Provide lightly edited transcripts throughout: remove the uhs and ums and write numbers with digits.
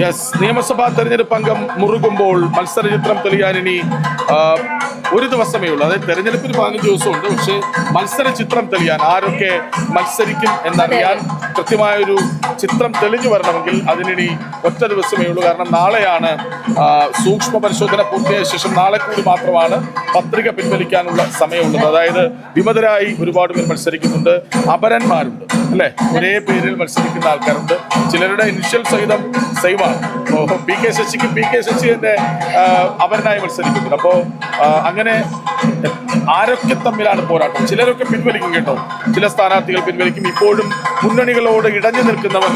Yes, നിയമസഭാ തെരഞ്ഞെടുപ്പ് അംഗം മുറുകുമ്പോൾ മത്സരചിത്രം തെളിയാൻ ഇനി ഒരു ദിവസമേ ഉള്ളൂ. അതായത് തെരഞ്ഞെടുപ്പിന് 15 ദിവസമുണ്ട്. പക്ഷേ മത്സര ചിത്രം തെളിയാൻ, ആരൊക്കെ മത്സരിക്കും എന്നറിയാൻ കൃത്യമായൊരു ചിത്രം തെളിഞ്ഞു വരണമെങ്കിൽ അതിനിനി ഒറ്റ ദിവസമേ ഉള്ളൂ. കാരണം നാളെയാണ് സൂക്ഷ്മ പരിശോധന പൂർത്തിയായ ശേഷം നാളെ കൂടി മാത്രമാണ് പത്രിക പിൻവലിക്കാനുള്ള സമയമുള്ളത്. അതായത് വിമതരായി ഒരുപാട് പേർ മത്സരിക്കുന്നുണ്ട്, അപരന്മാരുണ്ട്, അല്ലെ? ഒരേ പേരിൽ മത്സരിക്കുന്ന ആൾക്കാരുണ്ട്. ചിലരുടെ ഇനിഷ്യൽ സഹിതം സെയിമാണ്. പി കെ ശശിന്റെ അപരനായി മത്സരിക്കുന്നുണ്ട്. അപ്പോൾ അങ്ങനെ ആരൊക്കെ തമ്മിലാണ് പോരാട്ടം? ചിലരൊക്കെ പിൻവലിക്കും കേട്ടോ, ചില സ്ഥാനാർത്ഥികൾ പിൻവലിക്കും. ഇപ്പോഴും മുന്നണികളോട് ഇടഞ്ഞു നിൽക്കുന്നവർ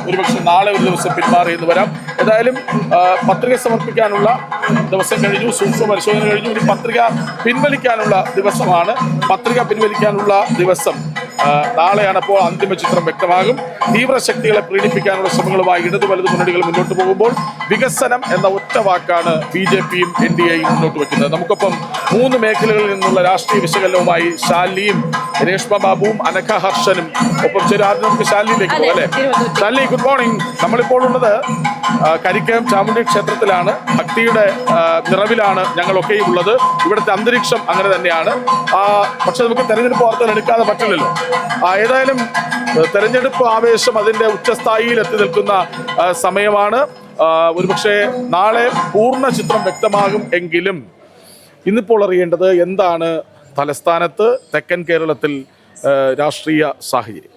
ഒരുപക്ഷെ നാളെ ഒരു ദിവസം പിന്മാറി എന്ന് വരാം. ഏതായാലും പത്രിക സമർപ്പിക്കാനുള്ള ദിവസം കഴിഞ്ഞു, സൂക്ഷ്മ പരിശോധന കഴിഞ്ഞു. ഇനി പത്രിക പിൻവലിക്കാനുള്ള ദിവസമാണ്. പത്രിക പിൻവലിക്കാനുള്ള ദിവസം നാളെയാണ്. അപ്പോൾ അന്തിമ ചിത്രം വ്യക്തമാകും. തീവ്ര ശക്തികളെ പ്രീണിപ്പിക്കാനുള്ള ശ്രമങ്ങളുമായി ഇടതു വലതു മുന്നണികൾ മുന്നോട്ട് പോകുമ്പോൾ വികസനം എന്ന ഒറ്റ വാക്കാണ് BJPയും NDAയും മുന്നോട്ട് വയ്ക്കുന്നത്. നമുക്കൊപ്പം 3 മേഖലകളിൽ നിന്നുള്ള രാഷ്ട്രീയ വിശകലനവുമായി ശാലിനിയും രേഷ്മ ബാബുവും അനഘ ഹർഷനും ഒപ്പം ചേരും. ആദ്യം നമുക്ക് ശാലിനിയിലേക്ക് പോകാം, അല്ലേ? Shalini, good morning. നമ്മളിപ്പോൾ ഉള്ളത് കരിക്കയം ചാമുണ്ഡി ക്ഷേത്രത്തിലാണ്. ഭക്തിയുടെ നിറവിലാണ് ഞങ്ങളൊക്കെയും ഉള്ളത്. ഇവിടുത്തെ അന്തരീക്ഷം അങ്ങനെ തന്നെയാണ്. പക്ഷെ നമുക്ക് തെരഞ്ഞെടുപ്പ് വാർത്തകൾ എടുക്കാതെ പറ്റില്ലല്ലോ. ഏതായാലും തെരഞ്ഞെടുപ്പ് ആവേശം അതിന്റെ ഉച്ചസ്ഥായിയിൽ എത്തി നിൽക്കുന്ന സമയമാണ്. ഒരുപക്ഷെ നാളെ പൂർണ്ണ ചിത്രം വ്യക്തമാകും എങ്കിലും ഇന്നിപ്പോൾ അറിയേണ്ടത് എന്താണ് തലസ്ഥാനത്ത് തെക്കൻ കേരളത്തിൽ രാഷ്ട്രീയ സാഹചര്യം?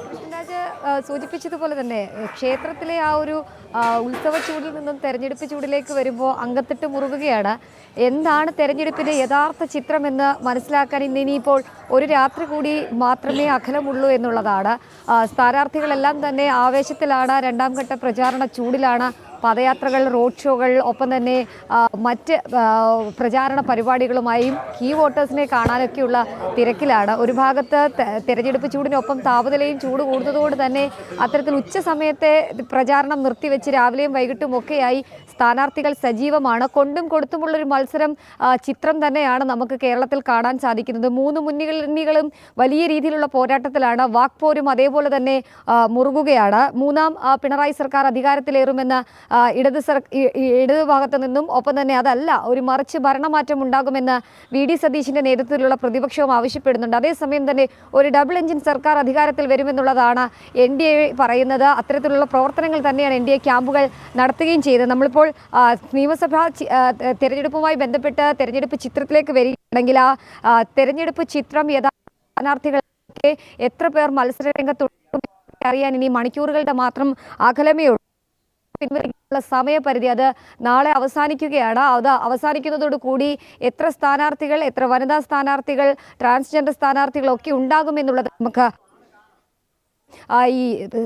കൃഷ്ണരാജ് സൂചിപ്പിച്ചതുപോലെ തന്നെ ക്ഷേത്രത്തിലെ ആ ഒരു ഉത്സവ ചൂടിൽ നിന്നും തെരഞ്ഞെടുപ്പ് ചൂടിലേക്ക് വരുമ്പോൾ അങ്കത്തിട്ട് മുറുകുകയാണ്. എന്താണ് തെരഞ്ഞെടുപ്പിൻ്റെ യഥാർത്ഥ ചിത്രമെന്ന് മനസ്സിലാക്കാൻ ഇനിയിപ്പോൾ ഒരു രാത്രി കൂടി മാത്രമേ അകലമുള്ളൂ എന്നുള്ളതാണ്. സ്ഥാനാർത്ഥികളെല്ലാം തന്നെ ആവേശത്തിലാണ്, രണ്ടാം ഘട്ട പ്രചാരണ ചൂടിലാണ്. പദയാത്രകൾ, റോഡ് ഷോകൾ, ഒപ്പം തന്നെ മറ്റ് പ്രചാരണ പരിപാടികളുമായും കീ വോട്ടേഴ്സിനെ കാണാനൊക്കെയുള്ള തിരക്കിലാണ്. ഒരു ഭാഗത്ത് തെരഞ്ഞെടുപ്പ് ചൂടിനൊപ്പം താപനിലയും ചൂട് കൂടുന്നതുകൊണ്ട് തന്നെ അത്തരത്തിൽ ഉച്ച സമയത്തെ പ്രചാരണം നിർത്തിവെച്ച് രാവിലെയും വൈകിട്ടും ഒക്കെയായി സ്ഥാനാർത്ഥികൾ സജീവമാണ്. കൊണ്ടും കൊടുത്തുമുള്ളൊരു മത്സരം ചിത്രം തന്നെയാണ് നമുക്ക് കേരളത്തിൽ കാണാൻ സാധിക്കുന്നത്. 3 മുന്നണികളും വലിയ രീതിയിലുള്ള പോരാട്ടത്തിലാണ്. വാക്പോരും അതേപോലെ തന്നെ മുറുകുകയാണ്. മൂന്നാം പിണറായി സർക്കാർ അധികാരത്തിലേറുമെന്ന് ഇടതു ഭാഗത്തു നിന്നും, ഒപ്പം തന്നെ അതല്ല, ഒരു മറിച്ച് ഭരണമാറ്റം ഉണ്ടാകുമെന്ന് VD സതീശിന്റെ നേതൃത്വത്തിലുള്ള പ്രതിപക്ഷവും ആവശ്യപ്പെടുന്നുണ്ട്. അതേസമയം തന്നെ ഒരു ഡബിൾ എഞ്ചിൻ സർക്കാർ അധികാരത്തിൽ വരുമെന്നുള്ളതാണ് NDA പറയുന്നത്. അത്തരത്തിലുള്ള പ്രവർത്തനങ്ങൾ തന്നെയാണ് NDA ക്യാമ്പുകൾ നടത്തുകയും ചെയ്തത്. നമ്മളിപ്പോൾ നിയമസഭാ തെരഞ്ഞെടുപ്പുമായി ബന്ധപ്പെട്ട് തെരഞ്ഞെടുപ്പ് ചിത്രത്തിലേക്ക് വരികയാണെങ്കിൽ ആ തെരഞ്ഞെടുപ്പ് ചിത്രം സ്ഥാനാർത്ഥികളൊക്കെ എത്ര പേർ മത്സര രംഗത്തുണ്ട് അറിയാൻ ഇനി മണിക്കൂറുകളുടെ മാത്രം അകലമേ ഉള്ളൂ. പിൻവലിക്കാനുള്ള സമയപരിധി അത് നാളെ അവസാനിക്കുകയാണ്. അത് അവസാനിക്കുന്നതോടുകൂടി എത്ര സ്ഥാനാർത്ഥികൾ, എത്ര വനിതാ സ്ഥാനാർത്ഥികൾ, ട്രാൻസ്ജെൻഡർ സ്ഥാനാർത്ഥികളൊക്കെ ഉണ്ടാകുമെന്നുള്ളത് നമുക്ക് ഈ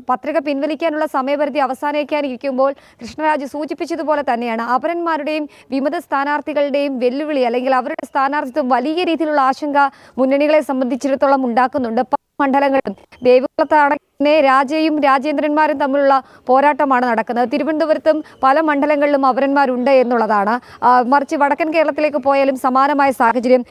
പത്രിക പിൻവലിക്കാനുള്ള സമയപരിധി അവസാനിക്കാനിരിക്കുമ്പോൾ കൃഷ്ണരാജ് സൂചിപ്പിച്ചതുപോലെ തന്നെയാണ് അപരന്മാരുടെയും വിമത സ്ഥാനാർത്ഥികളുടെയും വെല്ലുവിളി, അല്ലെങ്കിൽ അവരുടെ സ്ഥാനാർത്ഥിത്വം വലിയ രീതിയിലുള്ള ആശങ്ക മുന്നണികളെ സംബന്ധിച്ചിടത്തോളം ഉണ്ടാക്കുന്നുണ്ട്. മണ്ഡലങ്ങളിലും ദേവികുളത്താണെങ്കിൽ രാജയും രാജേന്ദ്രന്മാരും തമ്മിലുള്ള പോരാട്ടമാണ് നടക്കുന്നത്. തിരുവനന്തപുരത്തും പല മണ്ഡലങ്ങളിലും അപരന്മാരുണ്ട് എന്നുള്ളതാണ്. മറിച്ച് വടക്കൻ കേരളത്തിലേക്ക് പോയാലും സമാനമായ സാഹചര്യം.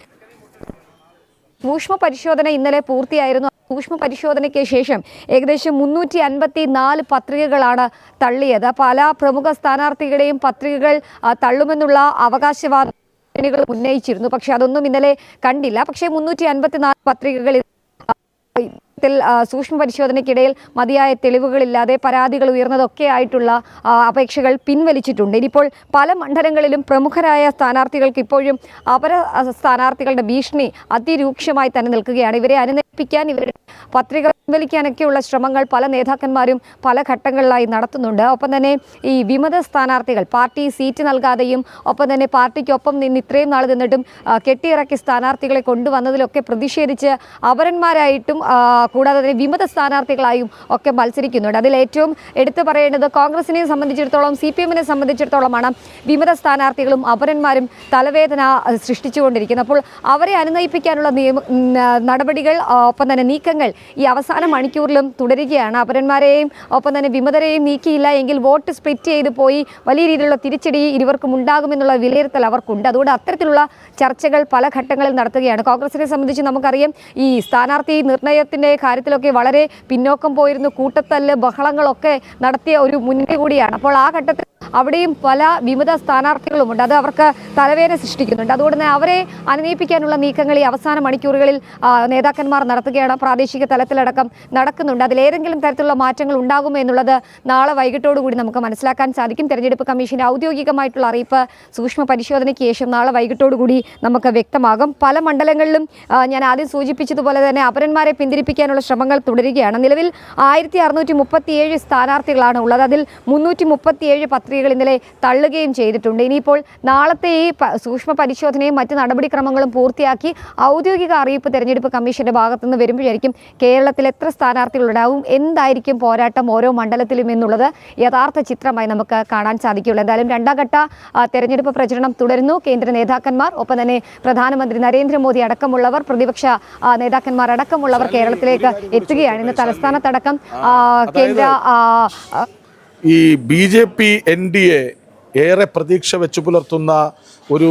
സൂക്ഷ്മ പരിശോധന ഇന്നലെ പൂർത്തിയായിരുന്നു. സൂക്ഷ്മ പരിശോധനയ്ക്ക് ശേഷം ഏകദേശം 354 പത്രികകളാണ് തള്ളിയത്. പല പ്രമുഖ സ്ഥാനാർത്ഥികളുടെയും പത്രികകൾ തള്ളുമെന്നുള്ള അവകാശവാദങ്ങൾ ഉന്നയിച്ചിരുന്നു. പക്ഷെ അതൊന്നും ഇന്നലെ കണ്ടില്ല. പക്ഷേ 354 പത്രികകൾ സൂക്ഷ്മ പരിശോധനയ്ക്കിടയിൽ മതിയായ തെളിവുകളില്ലാതെ പരാതികൾ ഉയർന്നതൊക്കെ ആയിട്ടുള്ള അപേക്ഷകൾ പിൻവലിച്ചിട്ടുണ്ട്. ഇനിയിപ്പോൾ പല മണ്ഡലങ്ങളിലും പ്രമുഖരായ സ്ഥാനാർത്ഥികൾക്ക് ഇപ്പോഴും അപര സ്ഥാനാർത്ഥികളുടെ ഭീഷണി അതിരൂക്ഷമായി തന്നെ നിൽക്കുകയാണ്. ഇവരെ അനുനയിപ്പിക്കാൻ, ഇവരുടെ പത്രിക പിൻവലിക്കാനൊക്കെയുള്ള ശ്രമങ്ങൾ പല നേതാക്കന്മാരും പല ഘട്ടങ്ങളിലായി നടത്തുന്നുണ്ട്. ഒപ്പം തന്നെ ഈ വിമത സ്ഥാനാർത്ഥികൾ പാർട്ടി സീറ്റ് നൽകാതെയും, ഒപ്പം തന്നെ പാർട്ടിക്കൊപ്പം നിന്ന് ഇത്രയും നാൾ നിന്നിട്ടും കെട്ടിയിറക്കിയ സ്ഥാനാർത്ഥികളെ കൊണ്ടുവന്നതിലൊക്കെ പ്രതിഷേധിച്ച് അപരന്മാരായിട്ടും കൂടാതെ തന്നെ വിമത സ്ഥാനാർത്ഥികളായും ഒക്കെ മത്സരിക്കുന്നുണ്ട്. അതിൽ ഏറ്റവും എടുത്തു പറയേണ്ടത് കോൺഗ്രസിനെ സംബന്ധിച്ചിടത്തോളം CPM-നെ സംബന്ധിച്ചിടത്തോളമാണ് വിമത സ്ഥാനാർത്ഥികളും അപരന്മാരും തലവേദന സൃഷ്ടിച്ചുകൊണ്ടിരിക്കുന്നത്. അപ്പോൾ അവരെ അനുനയിപ്പിക്കാനുള്ള നടപടികൾ ഒപ്പം തന്നെ നീക്കങ്ങൾ ഈ അവസാന മണിക്കൂറിലും തുടരുകയാണ്. അപരന്മാരെയും ഒപ്പം തന്നെ വിമതരെയും നീക്കിയില്ല എങ്കിൽ വോട്ട് സ്പ്ലിറ്റ് ചെയ്ത് പോയി വലിയ രീതിയിലുള്ള തിരിച്ചടി ഇരുവർക്കും ഉണ്ടാകുമെന്നുള്ള വിലയിരുത്തൽ അവർക്കുണ്ട്. അതുകൊണ്ട് അത്തരത്തിലുള്ള ചർച്ചകൾ പല ഘട്ടങ്ങളിൽ നടത്തുകയാണ്. കോൺഗ്രസിനെ സംബന്ധിച്ച് നമുക്കറിയാം, ഈ സ്ഥാനാർത്ഥി നിർണയത്തിൻ്റെ കാര്യത്തിലൊക്കെ വളരെ പിന്നോക്കം പോയിരുന്നു. കൂട്ടത്തല്ല് ബഹളങ്ങളൊക്കെ നടത്തിയ ഒരു മുന്നണി കൂടിയാണ്. അപ്പോൾ ആ ഘട്ടത്തിൽ അവിടെയും പല വിമത സ്ഥാനാർത്ഥികളുമുണ്ട്. അത് അവർക്ക് തലവേദന സൃഷ്ടിക്കുന്നുണ്ട്. അതുകൊണ്ട് തന്നെ അവരെ അനുനയിപ്പിക്കാനുള്ള നീക്കങ്ങൾ ഈ അവസാന മണിക്കൂറുകളിൽ നേതാക്കന്മാർ നടത്തുകയാണ്. പ്രാദേശിക തലത്തിലടക്കം നടക്കുന്നുണ്ട്. അതിലേതെങ്കിലും തരത്തിലുള്ള മാറ്റങ്ങൾ ഉണ്ടാകുമോ എന്നുള്ളത് നാളെ വൈകിട്ടോടുകൂടി നമുക്ക് മനസ്സിലാക്കാൻ സാധിക്കും. തെരഞ്ഞെടുപ്പ് കമ്മീഷന്റെ ഔദ്യോഗികമായിട്ടുള്ള അറിയിപ്പ് സൂക്ഷ്മ പരിശോധനയ്ക്ക് ശേഷം നാളെ വൈകിട്ടോടുകൂടി നമുക്ക് വ്യക്തമാകും. പല മണ്ഡലങ്ങളിലും ഞാൻ ആദ്യം സൂചിപ്പിച്ചതുപോലെ തന്നെ അപരന്മാരെ പിന്തിരിപ്പിക്കാനുള്ള ശ്രമങ്ങൾ തുടരുകയാണ്. നിലവിൽ 1637 സ്ഥാനാർത്ഥികളാണ് ഉള്ളത്. അതിൽ 337 പത്രികകൾ ഇന്നലെ തള്ളുകയും ചെയ്തിട്ടുണ്ട്. ഇനിയിപ്പോൾ നാളത്തെ ഈ സൂക്ഷ്മ പരിശോധനയും മറ്റ് നടപടിക്രമങ്ങളും പൂർത്തിയാക്കി ഔദ്യോഗിക അറിയിപ്പ് തെരഞ്ഞെടുപ്പ് കമ്മീഷന്റെ ഭാഗത്തുനിന്ന് വരുമ്പോഴായിരിക്കും കേരളത്തിൽ എത്ര സ്ഥാനാർത്ഥികളുണ്ടാവും, എന്തായിരിക്കും പോരാട്ടം ഓരോ മണ്ഡലത്തിലും എന്നുള്ളത് യഥാർത്ഥ ചിത്രമായി നമുക്ക് കാണാൻ സാധിക്കുകയുള്ളൂ. എന്തായാലും രണ്ടാം ഘട്ട തെരഞ്ഞെടുപ്പ് പ്രചരണം തുടരുന്നു. കേന്ദ്ര നേതാക്കന്മാർ ഒപ്പം തന്നെ പ്രധാനമന്ത്രി നരേന്ദ്രമോദി അടക്കമുള്ളവർ, പ്രതിപക്ഷ നേതാക്കന്മാർ അടക്കമുള്ളവർ കേരളത്തിലേക്ക് എത്തുകയാണ്. ഇന്ന് തലസ്ഥാനത്തടക്കം കേന്ദ്ര ഈ BJP NDA ഏറെ പ്രതീക്ഷ വെച്ചു പുലർത്തുന്ന ഒരു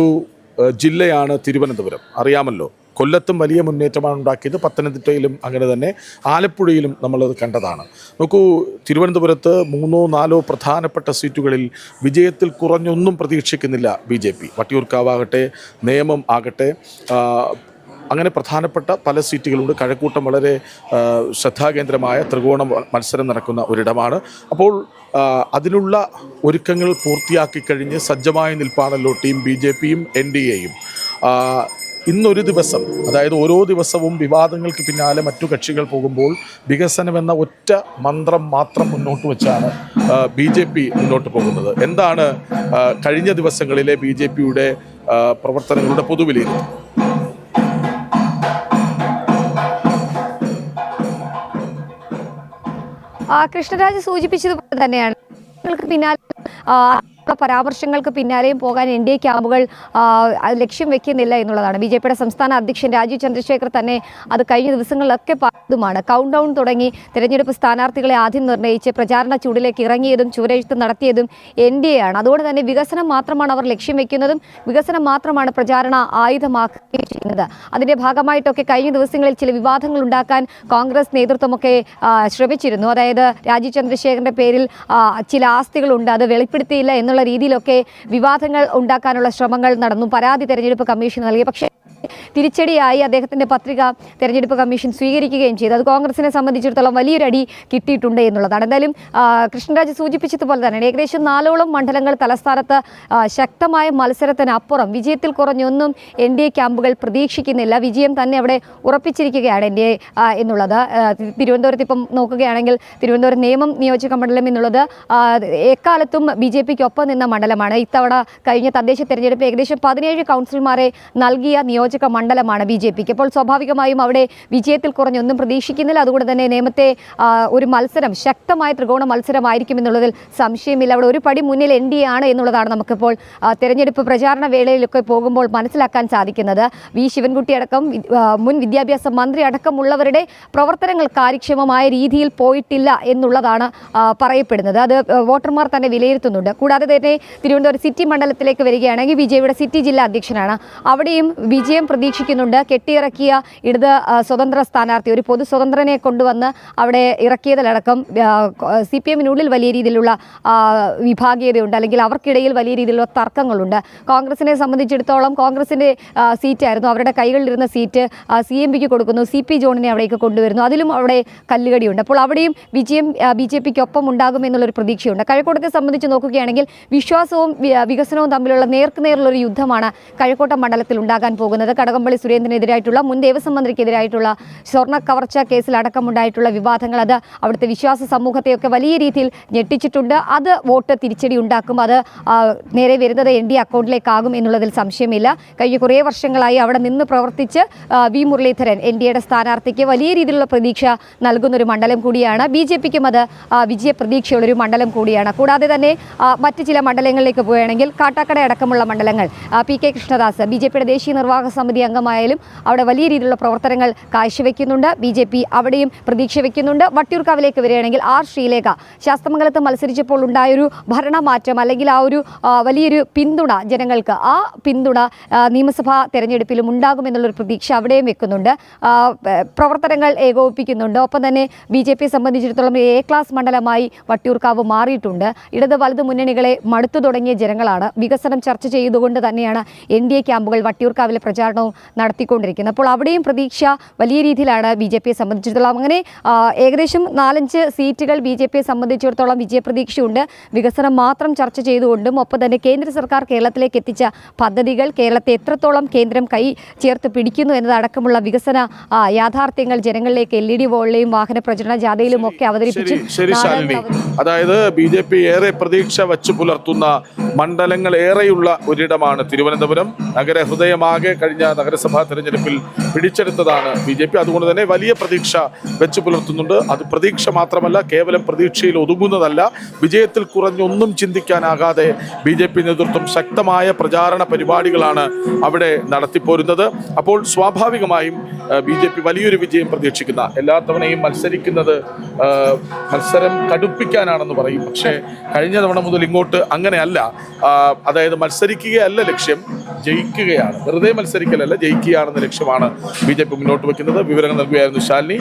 ജില്ലയാണ് തിരുവനന്തപുരം. അറിയാമല്ലോ, കൊല്ലത്തും വലിയ മുന്നേറ്റമാണ് ഉണ്ടാക്കിയത്. പത്തനംതിട്ടയിലും അങ്ങനെ തന്നെ, ആലപ്പുഴയിലും നമ്മളത് കണ്ടതാണ്. നോക്കൂ, തിരുവനന്തപുരത്ത് 3-4 പ്രധാനപ്പെട്ട സീറ്റുകളിൽ വിജയത്തിൽ കുറഞ്ഞൊന്നും പ്രതീക്ഷിക്കുന്നില്ല BJP. വട്ടിയൂർക്കാവാകട്ടെ, നേമം ആകട്ടെ, അങ്ങനെ പ്രധാനപ്പെട്ട പല സീറ്റുകളുണ്ട്. കഴക്കൂട്ടം വളരെ ശ്രദ്ധാകേന്ദ്രമായ ത്രികോണ മത്സരം നടക്കുന്ന ഒരിടമാണ്. അപ്പോൾ അതിനുള്ള ഒരുക്കങ്ങൾ പൂർത്തിയാക്കി കഴിഞ്ഞ് സജ്ജമായി നിൽപ്പാണല്ലോ ടീം BJP-യും NDA-യും. ഇന്നൊരു ദിവസം, അതായത് ഓരോ ദിവസവും വിവാദങ്ങൾക്ക് പിന്നാലെ മറ്റു കക്ഷികൾ പോകുമ്പോൾ വികസനമെന്ന ഒറ്റ മന്ത്രം മാത്രം മുന്നോട്ട് വെച്ചാണ് BJP മുന്നോട്ട് പോകുന്നത്. എന്താണ് കഴിഞ്ഞ ദിവസങ്ങളിലെ BJP-യുടെ പ്രവർത്തനങ്ങളുടെ പൊതുവിലയിരുത്തൽ? കൃഷ്ണരാജ് സൂചിപ്പിച്ചതുപോലെ തന്നെയാണ് പിന്നാലെ പരാമർശങ്ങൾക്ക് പിന്നാലെയും പോകാൻ NDA ക്യാമ്പുകൾ ലക്ഷ്യം വെക്കുന്നില്ല എന്നുള്ളതാണ്. BJP-യുടെ സംസ്ഥാന അധ്യക്ഷൻ രാജീവ് ചന്ദ്രശേഖർ തന്നെ അത് കഴിഞ്ഞ ദിവസങ്ങളിലൊക്കെ പറഞ്ഞതുമാണ്. കൗണ്ട് ഡൗൺ തുടങ്ങി തെരഞ്ഞെടുപ്പ് സ്ഥാനാർത്ഥികളെ ആദ്യം നിർണ്ണയിച്ച് പ്രചാരണ ചൂടിലേക്ക് ഇറങ്ങിയതും ചുവരെഴുത്ത് നടത്തിയതും NDA ആണ്. അതുകൊണ്ട് തന്നെ വികസനം മാത്രമാണ് അവർ ലക്ഷ്യം വെക്കുന്നതും വികസനം മാത്രമാണ് പ്രചാരണ ആയുധമാക്കുകയും ചെയ്യുന്നത്. അതിൻ്റെ ഭാഗമായിട്ടൊക്കെ കഴിഞ്ഞ ദിവസങ്ങളിൽ ചില വിവാദങ്ങൾ ഉണ്ടാക്കാൻ കോൺഗ്രസ് നേതൃത്വമൊക്കെ ശ്രമിച്ചിരുന്നു. അതായത് രാജീവ് ചന്ദ്രശേഖറിൻ്റെ പേരിൽ ചില ആസ്തികളുണ്ട്, അത് വെളിപ്പെടുത്തിയില്ല എന്നുള്ള രീതിയിലൊക്കെ വിവാദങ്ങൾ ഉണ്ടാക്കാനുള്ള ശ്രമങ്ങൾ നടന്നു. പരാതി തെരഞ്ഞെടുപ്പ് കമ്മീഷൻ നൽകി. പക്ഷേ തിരിച്ചടിയായി അദ്ദേഹത്തിൻ്റെ പത്രിക തെരഞ്ഞെടുപ്പ് കമ്മീഷൻ സ്വീകരിക്കുകയും ചെയ്തു. അത് കോൺഗ്രസിനെ സംബന്ധിച്ചിടത്തോളം വലിയൊരടി കിട്ടിയിട്ടുണ്ട് എന്നുള്ളതാണ്. എന്തായാലും കൃഷ്ണരാജ് സൂചിപ്പിച്ചതുപോലെ തന്നെ ഏകദേശം 4ഓളം മണ്ഡലങ്ങൾ തലസ്ഥാനത്ത് ശക്തമായ മത്സരത്തിനപ്പുറം വിജയത്തിൽ കുറഞ്ഞൊന്നും NDA ക്യാമ്പുകൾ പ്രതീക്ഷിക്കുന്നില്ല. വിജയം തന്നെ അവിടെ ഉറപ്പിച്ചിരിക്കുകയാണ് NDA എന്നുള്ളത്. തിരുവനന്തപുരത്ത് ഇപ്പം നോക്കുകയാണെങ്കിൽ തിരുവനന്തപുരം നേമം നിയോജക മണ്ഡലം എന്നുള്ളത് എക്കാലത്തും BJP-ക്കൊപ്പം നിന്ന മണ്ഡലമാണ്. ഇത്തവണ കഴിഞ്ഞ തദ്ദേശ തെരഞ്ഞെടുപ്പ് ഏകദേശം 17 കൗൺസിലർമാരെ നൽകിയ നിയോജക മണ്ഡലമാണ് BJP-ക്ക്. അപ്പോൾ സ്വാഭാവികമായും അവിടെ വിജയത്തിൽ കുറഞ്ഞൊന്നും പ്രതീക്ഷിക്കുന്നില്ല. അതുകൊണ്ട് തന്നെ നേമത്തെ ഒരു മത്സരം ശക്തമായ ത്രികോണ മത്സരമായിരിക്കും എന്നുള്ളതിൽ സംശയമില്ല. അവിടെ ഒരു പടി മുന്നിൽ NDA ആണ് എന്നുള്ളതാണ് നമുക്കിപ്പോൾ തെരഞ്ഞെടുപ്പ് പ്രചാരണ വേളയിലൊക്കെ പോകുമ്പോൾ മനസ്സിലാക്കാൻ സാധിക്കുന്നത്. V. ശിവൻകുട്ടി അടക്കം മുൻ വിദ്യാഭ്യാസ മന്ത്രി അടക്കമുള്ളവരുടെ പ്രവർത്തനങ്ങൾ കാര്യക്ഷമമായ രീതിയിൽ പോയിട്ടില്ല എന്നുള്ളതാണ് പറയപ്പെടുന്നത്. അത് വോട്ടർമാർ തന്നെ വിലയിരുത്തുന്നുണ്ട്. കൂടാതെ തന്നെ തിരുവനന്തപുരം സിറ്റി മണ്ഡലത്തിലേക്ക് വരികയാണെങ്കിൽ BJP-യുടെ സിറ്റി ജില്ലാ അധ്യക്ഷനാണ്. അവിടെയും വിജയം പ്രതീക്ഷിക്കുന്നുണ്ട്. കെട്ടിയിറക്കിയ ഇടത് സ്വതന്ത്ര സ്ഥാനാർത്ഥി, ഒരു പൊതു സ്വതന്ത്രനെ കൊണ്ടുവന്ന് അവിടെ ഇറക്കിയതിലടക്കം CPM-നുള്ളിൽ വലിയ രീതിയിലുള്ള വിഭാഗീയതയുണ്ട്, അല്ലെങ്കിൽ അവർക്കിടയിൽ വലിയ രീതിയിലുള്ള തർക്കങ്ങളുണ്ട്. കോൺഗ്രസിനെ സംബന്ധിച്ചിടത്തോളം കോൺഗ്രസിൻ്റെ സീറ്റായിരുന്നു, അവരുടെ കൈകളിലിരുന്ന സീറ്റ് CMP-ക്ക് കൊടുക്കുന്നു, CP ജോണിനെ അവിടേക്ക് കൊണ്ടുവരുന്നു. അതിലും അവിടെ കല്ലുകടിയുണ്ട്. അപ്പോൾ അവിടെയും വിജയം BJP-ക്കൊപ്പം ഉണ്ടാകുമെന്നുള്ളൊരു പ്രതീക്ഷയുണ്ട്. കഴക്കൂട്ടത്തെ സംബന്ധിച്ച് നോക്കുകയാണെങ്കിൽ വിശ്വാസവും വികസനവും തമ്മിലുള്ള നേർക്കുനേറുള്ളൊരു യുദ്ധമാണ് കഴക്കൂട്ടം മണ്ഡലത്തിൽ ഉണ്ടാകാൻ പോകുന്നത്. വന്നിട്ടുള്ളത്. കടകംപള്ളി സുരേന്ദ്രനെതിരായിട്ടുള്ള മുൻ ദേവസ്വം മന്ത്രിക്കെതിരായിട്ടുള്ള സ്വർണ്ണ കവർച്ച കേസിൽ അടക്കമുണ്ടായിട്ടുള്ള വിവാദങ്ങൾ അത് അവിടുത്തെ വിശ്വാസ സമൂഹത്തെയൊക്കെ വലിയ രീതിയിൽ ഞെട്ടിച്ചിട്ടുണ്ട്. അത് വോട്ട് തിരിച്ചടി ഉണ്ടാക്കും. അത് നേരെ വരുന്നത് NDA അക്കൗണ്ടിലേക്കാകും എന്നുള്ളതിൽ സംശയമില്ല. കഴിഞ്ഞ കുറേ വർഷങ്ങളായി അവിടെ നിന്ന് പ്രവർത്തിച്ച് വി മുരളീധരൻ NDAയുടെ സ്ഥാനാർത്ഥിക്ക് വലിയ രീതിയിലുള്ള പ്രതീക്ഷ നൽകുന്നൊരു മണ്ഡലം കൂടിയാണ്. BJPക്കും അത് വിജയ പ്രതീക്ഷയുള്ളൊരു മണ്ഡലം കൂടിയാണ്. കൂടാതെ തന്നെ മറ്റ് ചില മണ്ഡലങ്ങളിലേക്ക് പോവുകയാണെങ്കിൽ കാട്ടാക്കട അടക്കമുള്ള മണ്ഡലങ്ങൾ PK കൃഷ്ണദാസ് BJPയുടെ ദേശീയ നിർവാഹക സമിതി അംഗമായാലും അവിടെ വലിയ രീതിയിലുള്ള പ്രവർത്തനങ്ങൾ കാഴ്ചവെക്കുന്നുണ്ട്. BJP അവിടെയും പ്രതീക്ഷ വയ്ക്കുന്നുണ്ട്. വട്ടിയൂർക്കാവിലേക്ക് വരികയാണെങ്കിൽ R ശ്രീലേഖ ശാസ്തമംഗലത്ത് മത്സരിച്ചപ്പോൾ ഉണ്ടായൊരു ഭരണമാറ്റം അല്ലെങ്കിൽ ആ ഒരു വലിയൊരു പിന്തുണ ജനങ്ങൾക്ക്, ആ പിന്തുണ നിയമസഭാ തെരഞ്ഞെടുപ്പിലും ഉണ്ടാകുമെന്നുള്ളൊരു പ്രതീക്ഷ അവിടെയും വെക്കുന്നുണ്ട്. പ്രവർത്തനങ്ങൾ ഏകോപിപ്പിക്കുന്നുണ്ട്. ഒപ്പം തന്നെ BJPയെ സംബന്ധിച്ചിടത്തോളം A ക്ലാസ് മണ്ഡലമായി വട്ടിയൂർക്കാവ് മാറിയിട്ടുണ്ട്. ഇടത് വലത് മുന്നണികളെ മടുത്തു തുടങ്ങിയ ജനങ്ങളാണ്. വികസനം ചർച്ച ചെയ്തുകൊണ്ട് തന്നെയാണ് NDA ക്യാമ്പുകൾ വട്ടിയൂർക്കാവിലെ പ്രചാരണവും നടത്തിക്കൊണ്ടിരിക്കുന്നത്. അപ്പോൾ അവിടെയും പ്രതീക്ഷ വലിയ രീതിയിലാണ് BJPയെ സംബന്ധിച്ചിടത്തോളം. അങ്ങനെ ഏകദേശം 4-5 സീറ്റുകൾ BJPയെ സംബന്ധിച്ചിടത്തോളം വിജയപ്രതീക്ഷയുണ്ട്. വികസനം മാത്രം ചർച്ച ചെയ്തുകൊണ്ടും ഒപ്പം തന്നെ കേന്ദ്ര സർക്കാർ കേരളത്തിലേക്ക് എത്തിച്ച പദ്ധതികൾ, കേരളത്തെ എത്രത്തോളം കേന്ദ്രം കൈ ചേർത്ത് പിടിക്കുന്നു എന്നതടക്കമുള്ള വികസന യാഥാർത്ഥ്യങ്ങൾ ജനങ്ങളിലേക്ക് LED വോളിലെയും വാഹന പ്രചരണ ജാഥയിലും ഒക്കെ അവതരിപ്പിച്ചു. അതായത് BJP ഏറെ പ്രതീക്ഷ വച്ചു പുലർത്തുന്ന മണ്ഡലങ്ങൾ ഏറെയുള്ള ഒരിടമാണ് തിരുവനന്തപുരം. നഗരഹൃദയമാകെ കഴിഞ്ഞ നഗരസഭാ തെരഞ്ഞെടുപ്പിൽ പിടിച്ചെടുത്തതാണ് BJP. അതുകൊണ്ട് തന്നെ വലിയ പ്രതീക്ഷ വെച്ചു പുലർത്തുന്നുണ്ട്. അത് പ്രതീക്ഷ മാത്രമല്ല, കേവലം പ്രതീക്ഷയിൽ ഒതുങ്ങുന്നതല്ല. വിജയത്തിൽ കുറഞ്ഞൊന്നും ചിന്തിക്കാനാകാതെ BJP നേതൃത്വം ശക്തമായ പ്രചാരണ പരിപാടികളാണ് അവിടെ നടത്തിപ്പോരുന്നത്. അപ്പോൾ സ്വാഭാവികമായും BJP വലിയൊരു വിജയം പ്രതീക്ഷിക്കുന്ന, എല്ലാ തവണയും മത്സരിക്കുന്നത് മത്സരം കടുപ്പിക്കാനാണെന്ന് പറയും. പക്ഷേ കഴിഞ്ഞ തവണ മുതൽ ഇങ്ങോട്ട് അങ്ങനെയല്ല. അതായത് മത്സരിക്കുകയല്ല ലക്ഷ്യം, ജയിക്കുകയാണ്. വെറുതെ മത്സരിക്കലല്ല, ജയിക്കുകയാണെന്ന ലക്ഷ്യമാണ് BJP മുന്നോട്ട് വയ്ക്കുന്നത്. വിവരങ്ങൾ നൽകുകയായിരുന്നു ശാലിനി.